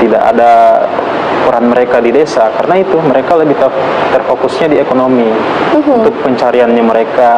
tidak ada peran mereka di desa, karena itu mereka lebih terfokusnya di ekonomi untuk pencariannya mereka.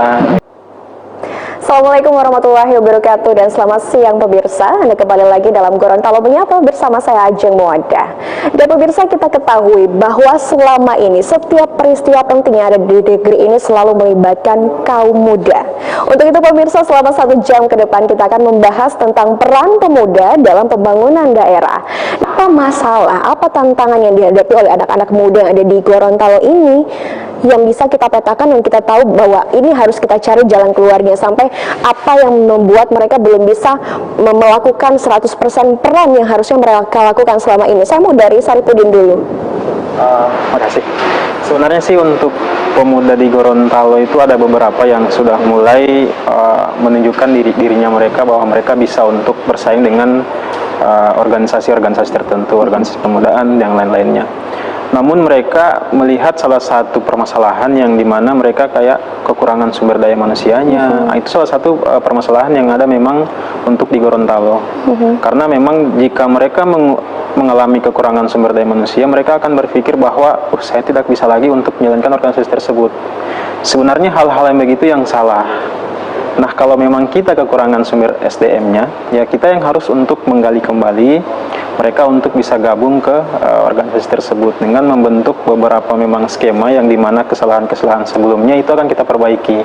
Assalamualaikum warahmatullahi wabarakatuh dan selamat siang pemirsa. Anda kembali lagi dalam Gorontalo Menyapa bersama saya Ajeng Muada. Dan pemirsa, kita ketahui bahwa selama ini setiap peristiwa penting yang ada di negeri ini selalu melibatkan kaum muda. Untuk itu pemirsa, selama 1 jam ke depan kita akan membahas tentang peran pemuda dalam pembangunan daerah. Apa masalah, apa tantangan yang dihadapi oleh anak-anak muda yang ada di Gorontalo ini yang bisa kita petakan dan kita tahu bahwa ini harus kita cari jalan keluarnya, sampai apa yang membuat mereka belum bisa melakukan 100% peran yang harusnya mereka lakukan selama ini. Saya mau dari Saripudin dulu. Makasih. Sebenarnya sih untuk pemuda di Gorontalo itu ada beberapa yang sudah mulai menunjukkan dirinya mereka bahwa mereka bisa untuk bersaing dengan organisasi-organisasi tertentu, organisasi pemudaan yang lain-lainnya. Namun mereka melihat salah satu permasalahan yang dimana mereka kayak kekurangan sumber daya manusianya. Itu salah satu permasalahan yang ada memang untuk di Gorontalo. Karena memang jika mereka mengalami kekurangan sumber daya manusia, mereka akan berpikir bahwa saya tidak bisa lagi untuk menjalankan organisasi tersebut. Sebenarnya hal-hal yang begitu yang salah. Nah, kalau memang kita kekurangan sumber SDM-nya, ya kita yang harus untuk menggali kembali mereka untuk bisa gabung ke organisasi tersebut dengan membentuk beberapa memang skema yang dimana kesalahan-kesalahan sebelumnya itu akan kita perbaiki.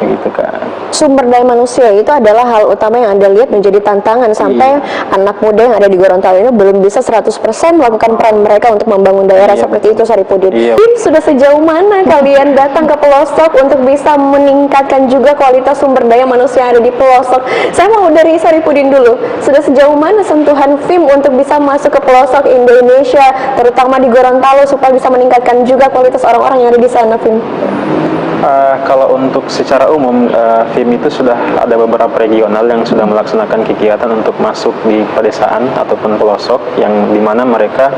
Begitu kan. Sumber daya manusia itu adalah hal utama yang Anda lihat menjadi tantangan sampai anak muda yang ada di Gorontalo ini belum bisa 100% melakukan peran mereka untuk membangun daerah seperti itu, Saripudin. Sudah sejauh mana kalian datang ke pelosok untuk bisa meningkatkan juga kualitas sumber daya manusia yang ada di pelosok? Saya mau dari Saripudin dulu. Sudah sejauh mana sentuhan FIM untuk bisa masuk ke pelosok Indonesia, terutama di Gorontalo, supaya bisa meningkatkan juga kualitas orang-orang yang ada di sana, FIM? Kalau untuk secara umum, FIM itu sudah ada beberapa regional yang sudah melaksanakan kegiatan untuk masuk di pedesaan ataupun pelosok, yang dimana mereka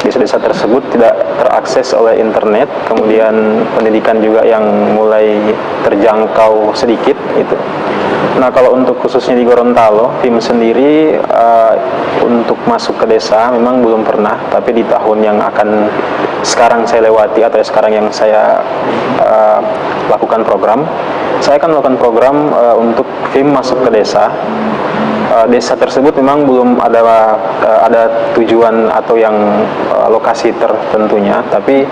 desa-desa tersebut tidak terakses oleh internet, kemudian pendidikan juga yang mulai terjangkau sedikit itu. Nah, kalau untuk khususnya di Gorontalo, FIM sendiri untuk masuk ke desa memang belum pernah, tapi di tahun yang akan sekarang saya lewati atau sekarang yang saya lakukan program, saya akan melakukan program untuk FIM masuk ke desa. Desa tersebut memang belum ada tujuan atau yang lokasi tertentunya, tapi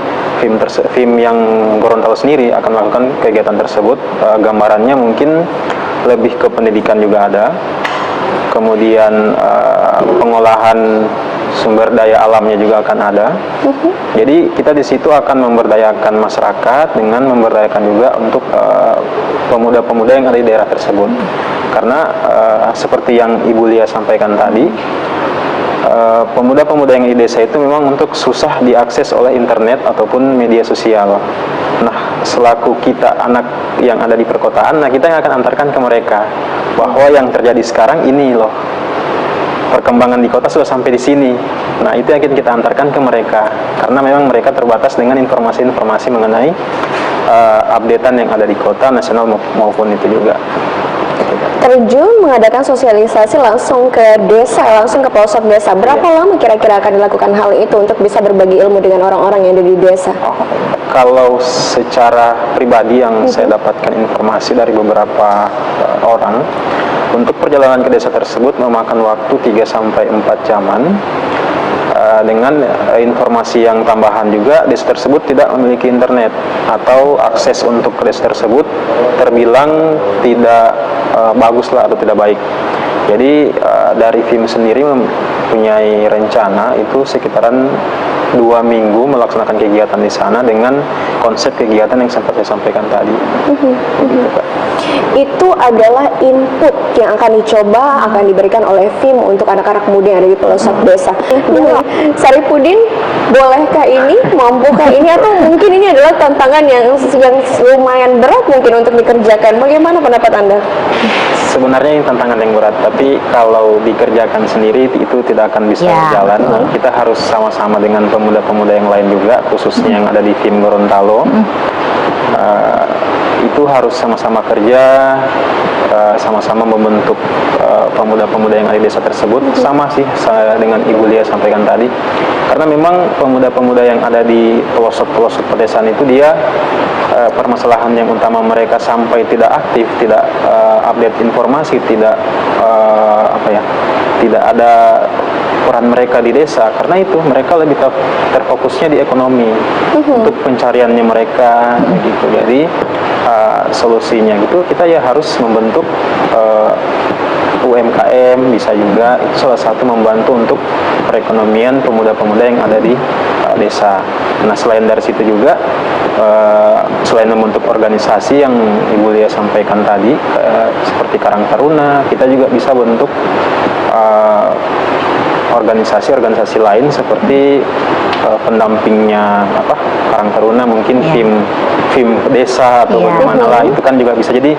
FIM yang Gorontalo sendiri akan melakukan kegiatan tersebut. Gambarannya mungkin lebih ke pendidikan juga ada, kemudian pengolahan sumber daya alamnya juga akan ada. Jadi kita di situ akan memberdayakan masyarakat dengan memberdayakan juga untuk pemuda-pemuda yang ada di daerah tersebut. Karena seperti yang Ibu Lia sampaikan tadi, pemuda-pemuda yang di desa itu memang untuk susah diakses oleh internet ataupun media sosial. Nah, selaku kita anak yang ada di perkotaan, nah kita yang akan antarkan ke mereka bahwa yang terjadi sekarang ini loh, perkembangan di kota sudah sampai di sini. Nah, itu yang kita antarkan ke mereka, karena memang mereka terbatas dengan informasi-informasi mengenai updatean yang ada di kota, nasional maupun itu juga. Terjun mengadakan sosialisasi langsung ke desa, langsung ke pelosok desa. Berapa lama kira-kira akan dilakukan hal itu untuk bisa berbagi ilmu dengan orang-orang yang ada di desa? Kalau secara pribadi yang saya dapatkan informasi dari beberapa orang, untuk perjalanan ke desa tersebut memakan waktu 3-4 jaman. Dengan informasi yang tambahan juga, desa tersebut tidak memiliki internet atau akses untuk ke desa tersebut terbilang tidak bagus lah atau tidak baik. Jadi dari FIM sendiri mempunyai rencana itu sekitaran 2 minggu melaksanakan kegiatan di sana dengan konsep kegiatan yang sempat saya sampaikan tadi. Itu adalah input yang akan dicoba, akan diberikan oleh FIM untuk anak-anak muda yang ada di pelosok desa. Saripudin, bolehkah ini, mampukah ini, atau mungkin ini adalah tantangan yang lumayan berat mungkin untuk dikerjakan? Bagaimana pendapat Anda? Sebenarnya ini tantangan yang berat, tapi kalau dikerjakan sendiri itu tidak akan bisa berjalan. Kita harus sama-sama dengan pemuda-pemuda yang lain juga, khususnya yang ada di FIM Gorontalo. itu harus sama-sama kerja, sama-sama membentuk pemuda-pemuda yang ada di desa tersebut. Sama sih dengan Ibu Lia sampaikan tadi, karena memang pemuda-pemuda yang ada di pelosok-pelosok pedesaan itu dia permasalahan yang utama mereka sampai tidak aktif, tidak update informasi, tidak tidak ada peran mereka di desa, karena itu mereka lebih terfokusnya di ekonomi untuk pencariannya mereka gitu. Jadi solusinya gitu kita ya harus membentuk UMKM, bisa juga itu salah satu membantu untuk perekonomian pemuda-pemuda yang ada di desa. Nah, selain dari situ juga selain membentuk organisasi yang Ibu Lia sampaikan tadi seperti Karang Taruna, kita juga bisa bentuk organisasi-organisasi lain seperti pendampingnya Karang Taruna, mungkin tim desa atau bagaimana lah, itu kan juga bisa. Jadi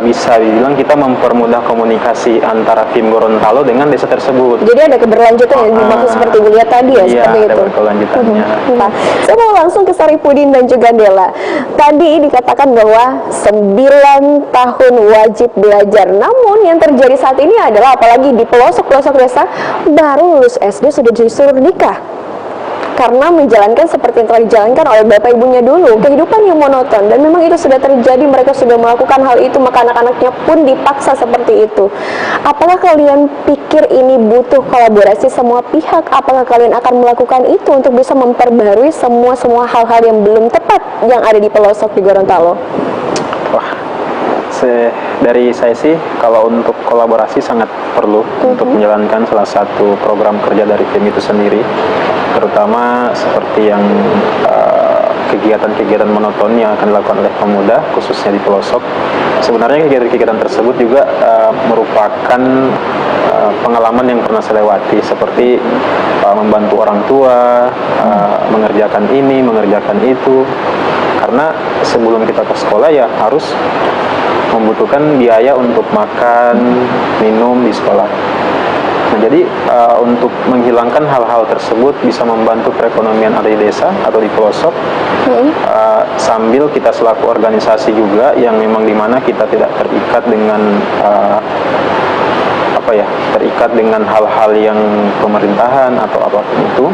bisa dibilang kita mempermudah komunikasi antara tim Gorontalo dengan desa tersebut. Jadi ada keberlanjutan yang dimaksud seperti Bu Lia tadi ya, seperti itu. Iya, ada berkelanjutannya. Nah, saya mau langsung ke Saripudin dan juga Dela. Tadi dikatakan bahwa 9 tahun wajib belajar. Namun yang terjadi saat ini adalah apalagi di pelosok-pelosok desa, baru lulus SD sudah disuruh nikah. Karena menjalankan seperti yang telah dijalankan oleh bapak ibunya dulu, kehidupan yang monoton, dan memang itu sudah terjadi, mereka sudah melakukan hal itu, maka anak-anaknya pun dipaksa seperti itu. Apakah kalian pikir ini butuh kolaborasi semua pihak? Apakah kalian akan melakukan itu untuk bisa memperbarui semua hal-hal yang belum tepat yang ada di pelosok di Gorontalo? Wah, dari saya sih kalau untuk kolaborasi sangat perlu untuk menjalankan salah satu program kerja dari tim itu sendiri, terutama seperti yang kegiatan-kegiatan monoton yang akan dilakukan oleh pemuda khususnya di pelosok. Sebenarnya kegiatan-kegiatan tersebut juga merupakan pengalaman yang pernah saya lewati, seperti membantu orang tua, mengerjakan ini, mengerjakan itu, karena sebelum kita ke sekolah ya harus membutuhkan biaya untuk makan, minum di sekolah. Nah, jadi untuk menghilangkan hal-hal tersebut, bisa membantu perekonomian ada di desa atau di pelosok, sambil kita selaku organisasi juga yang memang dimana kita tidak terikat dengan terikat dengan hal-hal yang pemerintahan atau apapun itu,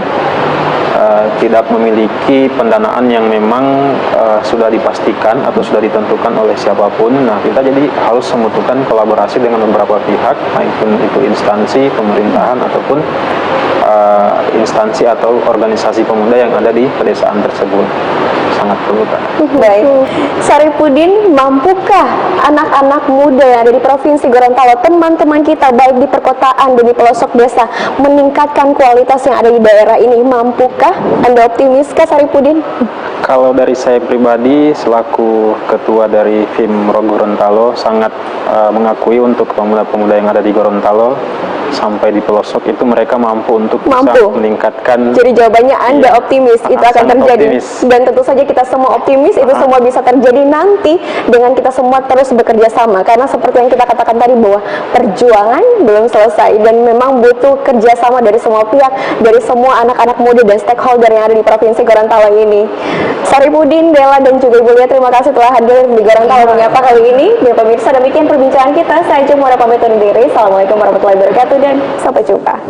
tidak memiliki pendanaan yang memang sudah dipastikan atau sudah ditentukan oleh siapapun. Nah, kita jadi harus membutuhkan kolaborasi dengan beberapa pihak, baik itu instansi pemerintahan ataupun instansi atau organisasi pemuda yang ada di pedesaan tersebut. Sangat perlu, Kak. Baik, Saripudin, mampukah anak-anak muda yang ada di Provinsi Gorontalo, teman-teman kita baik di perkotaan dan di pelosok desa, meningkatkan kualitas yang ada di daerah ini? Mampukah? Anda optimiskah, Saripudin? Kalau dari saya pribadi selaku ketua dari FIM Gorontalo sangat mengakui untuk pemuda-pemuda yang ada di Gorontalo sampai di pelosok itu mereka mampu untuk bisa meningkatkan. Jadi jawabannya Anda optimis itu akan terjadi, optimis. Dan tentu saja kita semua optimis itu semua bisa terjadi nanti dengan kita semua terus bekerja sama, karena seperti yang kita katakan tadi bahwa perjuangan belum selesai dan memang butuh kerjasama dari semua pihak, dari semua anak-anak muda dan stakeholder yang ada di Provinsi Gorontalo ini. Saripudin, Dela, dan juga Ibu Lia, terima kasih telah hadir di Gorontalo Menyapa kali ini. Ya pemirsa, demikian perbincangan kita. Saya Jemura pamit undur diri. Assalamualaikum warahmatullahi wabarakatuh dan sampai jumpa.